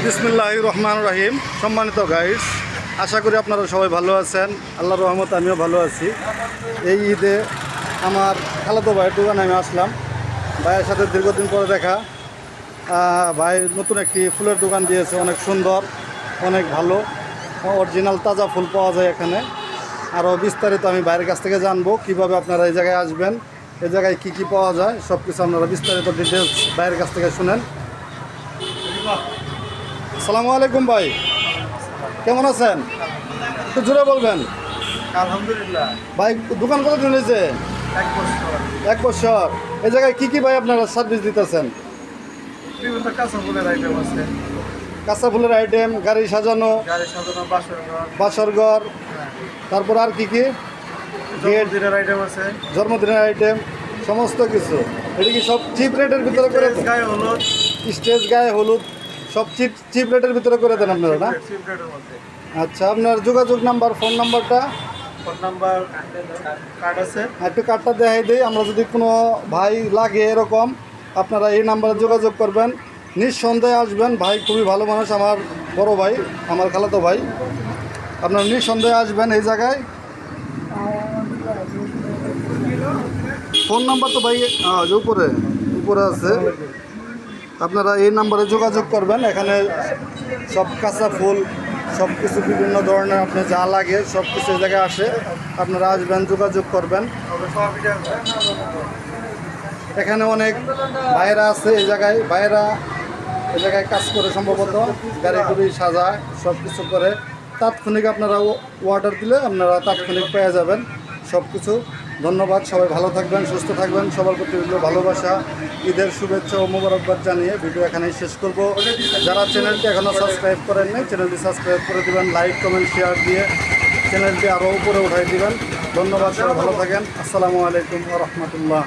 বিসমিল্লাহির রহমানির রহিম। সম্মানিত গাইস, আশা করি আপনারা সবাই ভালো আছেন। আল্লাহর রহমতে আমিও ভালো আছি। এই ঈদে আমার খালাতো ভাইয়ের দোকানে আমি আসলাম। ভাইয়ের সাথে দীর্ঘদিন পরে দেখা। ভাই নতুন একটি ফুলের দোকান দিয়েছে, অনেক সুন্দর, অনেক ভালো, অরিজিনাল তাজা ফুল পাওয়া যায় এখানে। আরও বিস্তারিত আমি ভাইয়ের কাছ থেকে জানবো কীভাবে আপনারা এই জায়গায় আসবেন, এই জায়গায় কী কী পাওয়া যায়, সব কিছু আপনারা বিস্তারিত ডিটেলস ভাইয়ের কাছ থেকে শুনেন। আসসালামু আলাইকুম ভাই, কেমন আছেন? একটু জোরে বলবেন। আলহামদুলিল্লাহ। ভাই দোকান কতদিন হয়েছে? 1 বছর। 1 বছর। এই জায়গায় কী কী ভাই আপনারা সার্ভিস দিতেছেন? বিভিন্ন কাঁচা ফুলের আইটেম আছে, কাঁচা ফুলের আইটেম, গাড়ি সাজানো, গাড়ি সাজানো, বাসর ঘর, বাসরঘর, তারপর আর কি কি জন্মদিনের আইটেম আছে, জন্মদিনের আইটেম, সমস্ত কিছু। এটা কি সব চিপ রেটের ভিতরে করে দেন? গায়ে হলুদ, স্টেজ গায়ে হলুদ সব চিপ রেটের ভিতরে করে দেন আপনারা, না? সিগারেটের মধ্যে। আচ্ছা, আপনার যোগাযোগ নাম্বার, ফোন নাম্বারটা ফোন নাম্বার কার্ড আছে। একটু কার্ডটা দেখাই দিই। আমরা যদি কোনো ভাই লাগে এরকম, আপনারা এই নাম্বারে যোগাযোগ করবেন, নিঃসন্দেহে আসবেন। ভাই খুবই ভালো মানুষ, আমার বড় ভাই, আমার খালাতো ভাই। আপনারা নিঃসন্দেহে আসবেন এই জায়গায়। ফোন নাম্বার তো ভাই উপরে উপরে আছে, আপনারা এই নাম্বারে যোগাযোগ করবেন। এখানে সব কাঁচা ফুল, সব কিছু বিভিন্ন ধরনের আপনি যা লাগে সব কিছু এই জায়গায় আসে। আপনারা আসবেন, যোগাযোগ করবেন। এখানে অনেক ভাইয়েরা আছে এই জায়গায়, ভাইয়েরা এই জায়গায় কাজ করে, সম্ভবত গাড়ি গুড়ি সাজায়, সব কিছু করে। তাৎক্ষণিক আপনারা অর্ডার দিলে আপনারা তাৎক্ষণিক পেয়ে যাবেন সব কিছু। ধন্যবাদ, সবাই ভালো থাকবেন, সুস্থ থাকবেন। সবার প্রতি রইল ভালোবাসা, ঈদের শুভেচ্ছা ও মোবারকবাদ জানিয়ে ভিডিও এখানেই শেষ করব। যারা চ্যানেলটি এখনও সাবস্ক্রাইব করেন নাই, চ্যানেলটি সাবস্ক্রাইব করে দেবেন, লাইক কমেন্ট শেয়ার দিয়ে চ্যানেলটি আরও উপরে উঠাই দিবেন। ধন্যবাদ, সবাই ভালো থাকেন। আসসালামু আলাইকুম ওয়া রাহমাতুল্লাহ।